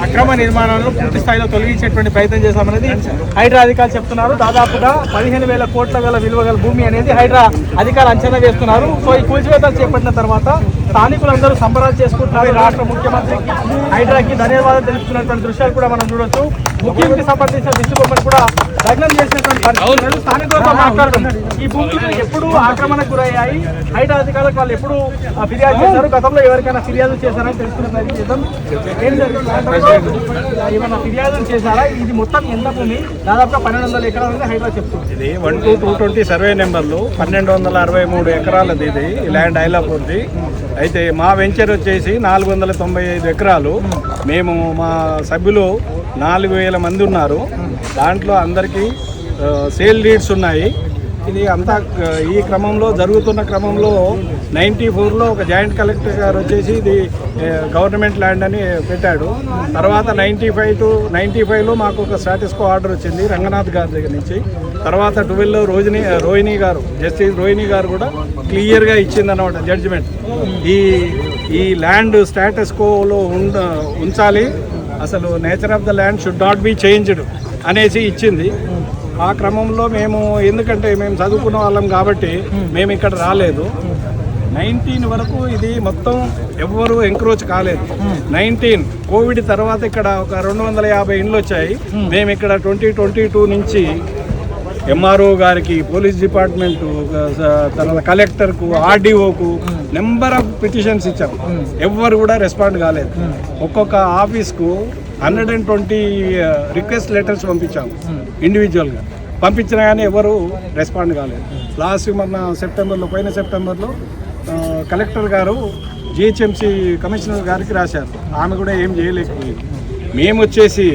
అక్రమ నిర్మాణాలను పూర్తి స్థాయిలో తొలగించేటువంటి ప్రయత్నం చేశామనేది హైడ్రా అధికారులు చెప్తున్నారు. దాదాపుగా 15,000 కోట్ల విలువ గల భూమి అనేది హైడ్రా అధికారులు అంచనా వేస్తున్నారు. సో ఈ కూల్చివేతలు చేపట్టిన తర్వాత స్థానికులందరూ సంబరాలు చేసుకుంటున్నారు. రాష్ట్ర ముఖ్యమంత్రికి హైడ్రాకి ధన్యవాదాలు తెలుపుతున్నటువంటి దృశ్యాలు కూడా మనం చూడొచ్చు. ముఖ్యమంత్రికి సంబంధించిన దిశబొమ్మను కూడా దగ్నం చేసినటువంటి పరిస్థితులు స్థానికులతో మాట్లాడుతున్నారు. ఈ భూములు ఎప్పుడు ఆక్రమణకు గురయ్యాయి, హైడ్రా అధికారులకు వాళ్ళు ఎప్పుడు ఫిర్యాదు చేశారు, గతంలో ఎవరికైనా ఫిర్యాదు చేశారని తెలుసుకున్న ప్రయత్నం చేద్దాం. ఏమైనా ఫిర్యాదులు చేశారా? ఇది మొత్తం ఎంత భూమి? దాదాపుగా 1,200 ఎకరాలని హైడ్రా చెప్తుంది. ఇది 1-220 సర్వే నెంబర్లు 1,263 ఎకరాలది. ఇది ల్యాండ్ ఐలాపూర్ది. అయితే మా వెంచర్ వచ్చేసి 495 ఎకరాలు. మేము మా సభ్యులు 4,000 మంది ఉన్నారు. దాంట్లో అందరికీ సేల్ డీడ్స్ ఉన్నాయి. ఇది అంతా ఈ క్రమంలో జరుగుతున్న క్రమంలో 94లో ఒక జాయింట్ కలెక్టర్ గారు వచ్చేసి ఇది గవర్నమెంట్ ల్యాండ్ అని పెట్టాడు. తర్వాత 95లో మాకు ఒక స్టాటస్కో ఆర్డర్ వచ్చింది రంగనాథ్ గారి దగ్గర నుంచి. తర్వాత 12లో రోహిణి గారు, జస్టిస్ రోహిణి గారు కూడా క్లియర్గా ఇచ్చిందన్నమాట జడ్జిమెంట్. ఈ ల్యాండ్ స్టాటస్కోలో ఉంచాలి, అసలు nature of the land should not be changed అనేసి ఇచ్చింది. ఆ క్రమంలో మేము ఎందుకంటే మేము చదువుకున్న వాళ్ళం కాబట్టి మేము ఇక్కడ రాలేదు. 19 వరకు ఇది మొత్తం ఎవ్వరూ ఎంక్రోచ్ కాలేదు. 19 కోవిడ్ తర్వాత ఇక్కడ ఒక 250 ఇండ్లు వచ్చాయి. మేము ఇక్కడ 2022 నుంచి ఎంఆర్ఓ గారికి, పోలీస్ డిపార్ట్మెంటు, తర్వాత కలెక్టర్కు, ఆర్డీఓకు నెంబర్ ఆఫ్ పిటిషన్స్ ఇచ్చాము. ఎవ్వరు కూడా రెస్పాండ్ కాలేదు. ఒక్కొక్క ఆఫీస్కు 120 రిక్వెస్ట్ లెటర్స్ పంపించాము ఇండివిజువల్గా. పంపించినా కానీ ఎవరు రెస్పాండ్ కాలేదు. లాస్ట్ పోయిన సెప్టెంబర్లో కలెక్టర్ గారు జిహెచ్ఎంసీ కమిషనర్ గారికి రాశారు. ఆమె కూడా ఏం చేయలేకపోయింది. మేము వచ్చేసి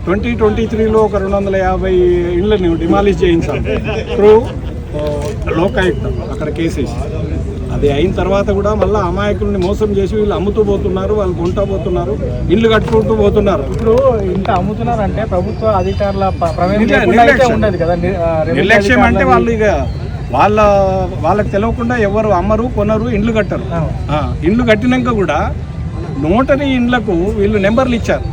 2023లో ఒక 250 ఇళ్లను డిమాలిష్ చేయించాం త్రూ లోకాయుక్తం. అక్కడ కేసేసి అది అయిన తర్వాత కూడా మళ్ళీ అమాయకుల్ని మోసం చేసి వీళ్ళు అమ్ముతూ పోతున్నారు, వాళ్ళు కొంటా పోతున్నారు, ఇల్లు కట్టుకుంటూ పోతున్నారు. ఇప్పుడు ఇంత అమ్ముతున్నారంటే ప్రభుత్వ అధికారుల నిర్లక్ష్యం అంటే వాళ్ళు ఇక వాళ్ళకి తెలియకుండా ఎవరు అమ్మరు, కొనరు, ఇండ్లు కట్టరు. ఇండ్లు కట్టినాక కూడా నోటరీ ఇండ్లకు వీళ్ళు నెంబర్లు ఇచ్చారు.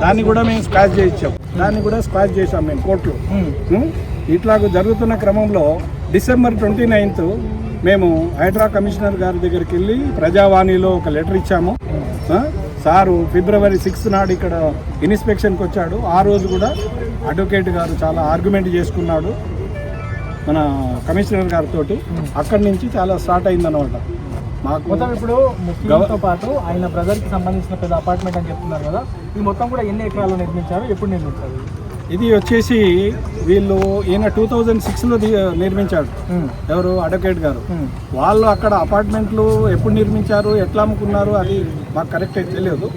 దాన్ని కూడా మేము స్క్రాచ్ చేయించాం. మేము కోర్టులో. ఇట్లా జరుగుతున్న క్రమంలో డిసెంబర్ 29 మేము హైడ్రా కమిషనర్ గారి దగ్గరికి వెళ్ళి ప్రజావాణిలో ఒక లెటర్ ఇచ్చాము. సారు ఫిబ్రవరి 6 నాడు ఇక్కడ ఇన్స్పెక్షన్కి వచ్చాడు. ఆ రోజు కూడా అడ్వకేట్ గారు చాలా ఆర్గ్యుమెంట్ చేసుకున్నాడు మన కమిషనర్ గారితో. అక్కడి నుంచి చాలా స్టార్ట్ అయిందన్నమాట. మాకు మొత్తం ఇప్పుడు ముఖ్యంతో పాటు ఆయన బ్రదర్కి సంబంధించిన పెద్ద అపార్ట్మెంట్ అని చెప్తున్నారు కదా, ఈ మొత్తం కూడా ఎన్ని ఎకరాలు నిర్మించారు, ఎప్పుడు నిర్మించారు? ఇది వచ్చేసి ఈయన 2006లో నిర్మించాడు. ఎవరు? అడ్వకేట్ గారు. వాళ్ళు అక్కడ అపార్ట్మెంట్లు ఎప్పుడు నిర్మించారు, ఎట్లా అమ్ముకున్నారు అది మాకు కరెక్ట్ అయితే తెలియదు.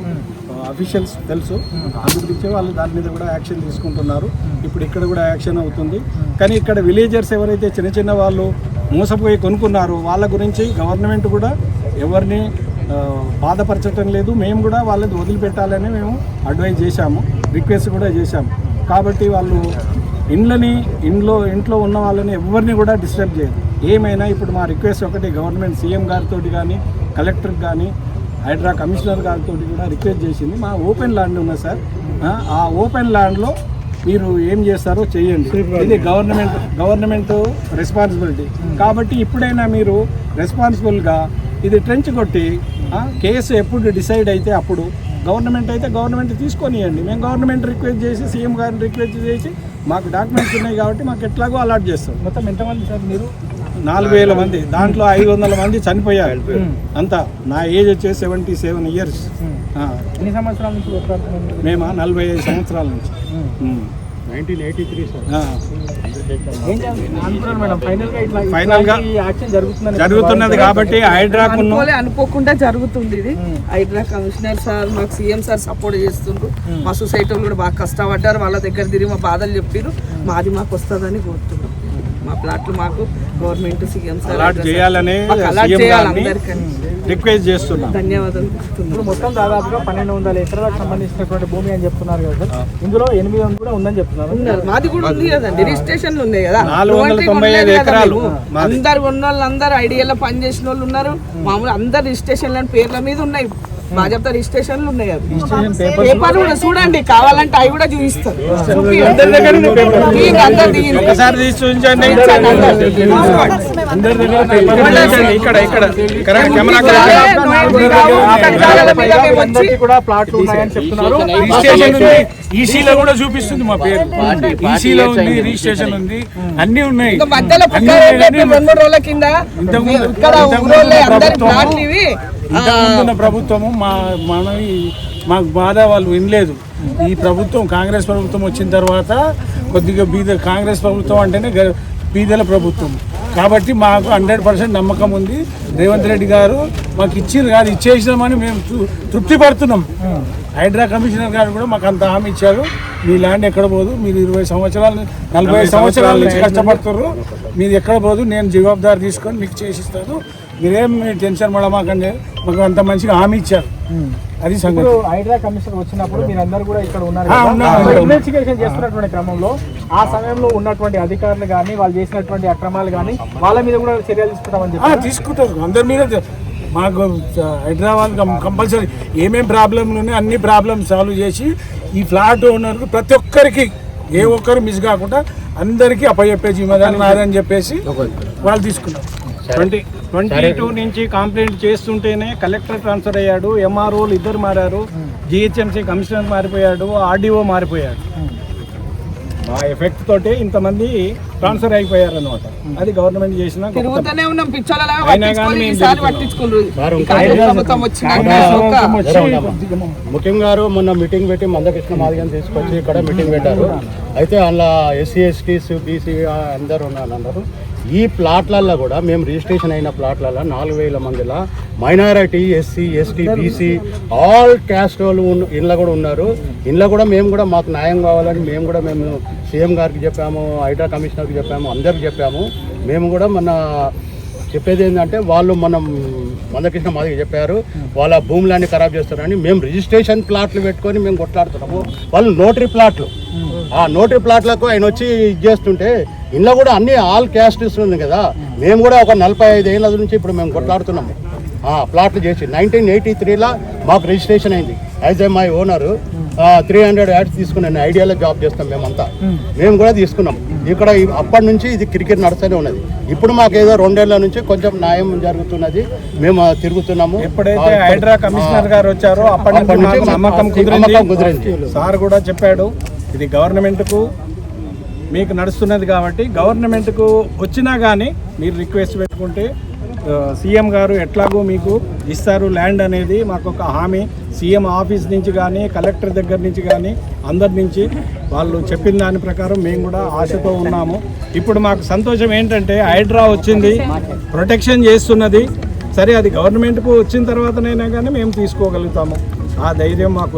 అఫీషియల్స్ తెలుసు. అందుగురించి వాళ్ళు దాని మీద కూడా యాక్షన్ తీసుకుంటున్నారు. ఇప్పుడు ఇక్కడ కూడా యాక్షన్ అవుతుంది. కానీ ఇక్కడ విలేజర్స్ ఎవరైతే చిన్న వాళ్ళు మోసపోయి కొనుక్కున్నారు వాళ్ళ గురించి గవర్నమెంట్ కూడా ఎవరిని బాధపరచటం లేదు. మేము కూడా వాళ్ళని వదిలిపెట్టాలని మేము అడ్వైజ్ చేశాము, రిక్వెస్ట్ కూడా చేశాము. కాబట్టి వాళ్ళు ఇంట్లో ఉన్న వాళ్ళని ఎవరిని కూడా డిస్టర్బ్ చేయదు. ఏమైనా ఇప్పుడు మా రిక్వెస్ట్ ఒకటి, గవర్నమెంట్ సీఎం గారితో కానీ కలెక్టర్కి కానీ హైడ్రా కమిషనర్ గారితో కూడా రిక్వెస్ట్ చేసింది. మా ఓపెన్ ల్యాండ్ ఉన్నది సార్, ఆ ఓపెన్ ల్యాండ్లో మీరు ఏం చేస్తారో చేయండి. ఇది గవర్నమెంట్ రెస్పాన్సిబిలిటీ. కాబట్టి ఇప్పుడైనా మీరు రెస్పాన్సిబుల్గా ఇది ట్రెంచ్ కొట్టి కేసు ఎప్పుడు డిసైడ్ అయితే అప్పుడు గవర్నమెంట్ తీసుకొనియండి. మేము గవర్నమెంట్ రిక్వెస్ట్ చేసి సీఎం గారిని రిక్వెస్ట్ చేసి మాకు డాక్యుమెంట్స్ ఉన్నాయి కాబట్టి మాకు ఎట్లాగో అలాట్ చేస్తాం. మొత్తం ఎంతమంది సార్ మీరు? 4,000 మంది. దాంట్లో 500 మంది చనిపోయారు. అంతా నా ఏజ్ వచ్చేసి 77 ఇయర్స్. ఎన్ని సంవత్సరాల నుంచి? మేము 45 సంవత్సరాల నుంచి. 1983 ఫైనల్ గా జరుగుతున్నది కాబట్టి హైడ్రాకు అనుకోకుండా జరుగుతుంది. ఇది హైడ్రా కమిషనర్ సార్ మాకు సీఎం సార్ సపోర్ట్ చేస్తుండ్రు. మా సొసైటీ కూడా బాగా కష్టపడ్డారు. వాళ్ళ దగ్గర తిరిగి మా బాధలు చెప్పారు. మాది మాకు వస్తుందని కోరుతున్నాం. మా ప్లాట్లు మాకు గవర్నమెంట్ సీఎం సార్ అలాట్ చేయాలని అలాట్ సీఎం చేయాలి గారిని అందరికీ. రిక్వెస్ట్ చేస్తున్నాం. ధన్యవాదాలు. ఇప్పుడు మొత్తం దాదాపుగా 1200 ఎకరాలకు సంబంధించినటువంటి భూమి అని చెప్తున్నారు కదా సార్. ఇందులో 800 కూడా ఉందని చెప్తున్నారు. మాది కూడా ఉంది కదండి, రిజిస్ట్రేషన్లు ఉన్నాయి కదా. 495 ఎకరాలు అందరు ఉన్న వాళ్ళు అందరు ఐడియాలో పని చేసిన వాళ్ళు ఉన్నారు. మామూలు అందరు రిజిస్ట్రేషన్ల పేర్ల మీద ఉన్నాయి. భాజపా రిజిస్ట్రేషన్లు ఉన్నాయి కదా. పేపర్లు కూడా చూడండి, కావాలంటే అవి కూడా చూపిస్తారు. ఒకసారి తీసి చూపించండి. ఇక్కడ కెమెరా కూడా ప్లాట్లు ఉన్నాయని చెప్తున్నారు. ఈసీలో కూడా చూపిస్తుంది మా పేరు, ఈసీలో ఉంది, రిజిస్ట్రేషన్ ఉంది, అన్ని ఉన్నాయి. మధ్యలో 2 రోజుల కింద ఇంతకుముందున్న ప్రభుత్వము మాకు బాధ వాళ్ళు వినలేదు. ఈ ప్రభుత్వం కాంగ్రెస్ ప్రభుత్వం వచ్చిన తర్వాత కొద్దిగా కాంగ్రెస్ ప్రభుత్వం అంటేనే బీదల ప్రభుత్వం కాబట్టి మాకు 100% నమ్మకం ఉంది. రేవంత్ రెడ్డి గారు మాకు ఇచ్చారు కాదు, ఇచ్చేసినామని మేము తృప్తి పడుతున్నాం. హైడ్రా కమిషనర్ గారు కూడా మాకు అంత హామీ ఇచ్చారు, మీ ల్యాండ్ ఎక్కడ పోదు, మీరు 20 సంవత్సరాలు 40 సంవత్సరాల నుంచి కష్టపడుతున్నారు, మీరు ఎక్కడ పోదు, నేను జవాబుదారి తీసుకొని మీకు చేసిస్తాను, మీరేం టెన్షన్ పడమాకండి, మాకు అంత మంచిగా హామీ ఇచ్చారు. అది సంగతి. హైడ్రా కమిషన్ వచ్చినప్పుడు మీరందరూ కూడా ఇక్కడ ఉన్నారు. ఇన్వెస్టిగేషన్ చేస్తున్నటువంటి క్రమంలో ఆ సమయంలో ఉన్నటువంటి అధికారులు కానీ వాళ్ళు చేసినటువంటి అక్రమాలు కానీ వాళ్ళ మీద కూడా చర్యలు తీసుకుంటామని చెప్పి తీసుకుంటారు. అందరి మీద మాకు హైదరాబాద్ కంపల్సరీ ఏమేం ప్రాబ్లంలు ఉన్నాయి అన్ని ప్రాబ్లమ్స్ సాల్వ్ చేసి ఈ ఫ్లాట్ ఓనర్కి ప్రతి ఒక్కరికి ఏ ఒక్కరు మిస్ కాకుండా అందరికీ అప్పచెప్పే జిమ్మదారి నాదని చెప్పేసి వాళ్ళు తీసుకున్నారు. 22 నుంచి కంప్లైంట్ చేస్తుంటేనే కలెక్టర్ ట్రాన్స్ఫర్ అయ్యాడు, ఎంఆర్ఓలు ఇద్దరు మారారు, జిహెచ్ఎంసీ కమిషనర్ మారిపోయాడు, ఆర్డీఓ మారిపోయాడు. మా ఎఫెక్ట్ తోటే ఇంతమంది ట్రాన్స్ఫర్ అయిపోయారు అనమాట. అది గవర్నమెంట్ చేసిన తిరుగుతూనే ఉన్నాం ముఖ్యంగా మొన్న మీటింగ్ పెట్టి మందకృష్ణ మాదిగని తీసుకొచ్చి ఇక్కడ మీటింగ్ పెట్టారు. అయితే అందులో ఎస్సీ ఎస్టీస్ బీసీ అందరు ఉన్నారు. ఈ ప్లాట్లలో కూడా మేము రిజిస్ట్రేషన్ అయిన ప్లాట్లలో 4000 మందిలో minority, SC, ST, BC all caste వాళ్ళు ఇంట్లో కూడా ఉన్నారు. ఇంట్లో కూడా మేము కూడా మాకు న్యాయం కావాలని మేము సీఎం గారికి చెప్పాము, హైడ్రా కమిషనర్కి చెప్పాము, అందరికి చెప్పాము. మేము కూడా మన చెప్పేది ఏంటంటే వాళ్ళు మందకృష్ణ మాదిగ చెప్పారు వాళ్ళ భూములన్నీ ఖరాబ్ చేస్తారని. మేము రిజిస్ట్రేషన్ ప్లాట్లు పెట్టుకొని మేము కొట్లాడుతున్నాము, వాళ్ళు నోటరీ ప్లాట్లు. ఆ నోటరీ ప్లాట్లకు ఆయన వచ్చి ఇది చేస్తుంటే ఇంట్లో కూడా అన్ని ఆల్ క్యాస్ట్ ఉంది కదా. మేము కూడా ఒక 45 ఏళ్ళ నుంచి ఇప్పుడు మేము కొట్లాడుతున్నాము ప్లాట్లు చేసి. 1983లో మాకు రిజిస్ట్రేషన్ అయింది. As a my owner 300 ads తీసుకున్నాను. ఐడియాలో జాబ్ చేస్తాం మేమంతా, మేము కూడా తీసుకున్నాం. ఇక్కడ అప్పటి నుంచి ఇది క్రికెట్ నడుస్తూనే ఉన్నది. ఇప్పుడు మాకు ఏదో 2 ఏళ్ల నుంచి కొంచెం న్యాయం జరుగుతున్నది, మేము తిరుగుతున్నాము. ఎప్పుడైతే హైడ్రా కమిషనర్ గారు వచ్చారో అప్పటి నుంచి నమ్మకం కుదిరింది. సార్ కూడా చెప్పాడు ఇది గవర్నమెంట్కు మీకు నడుస్తున్నది కాబట్టి గవర్నమెంట్కు వచ్చినా కానీ మీరు రిక్వెస్ట్ పెట్టుకుంటే సీఎం గారు ఎట్లాగో మీకు ఇస్తారు ల్యాండ్ అనేది మాకు ఒక హామీ. సీఎం ఆఫీస్ నుంచి కానీ కలెక్టర్ దగ్గర నుంచి కానీ అందరి నుంచి వాళ్ళు చెప్పిన దాని ప్రకారం మేము కూడా ఆశతో ఉన్నాము. ఇప్పుడు మాకు సంతోషం ఏంటంటే హైడ్రా వచ్చింది, ప్రొటెక్షన్ చేస్తున్నది. సరే అది గవర్నమెంట్కు వచ్చిన తర్వాతనైనా కానీ మేము తీసుకోగలుగుతాము, ఆ ధైర్యం మాకు.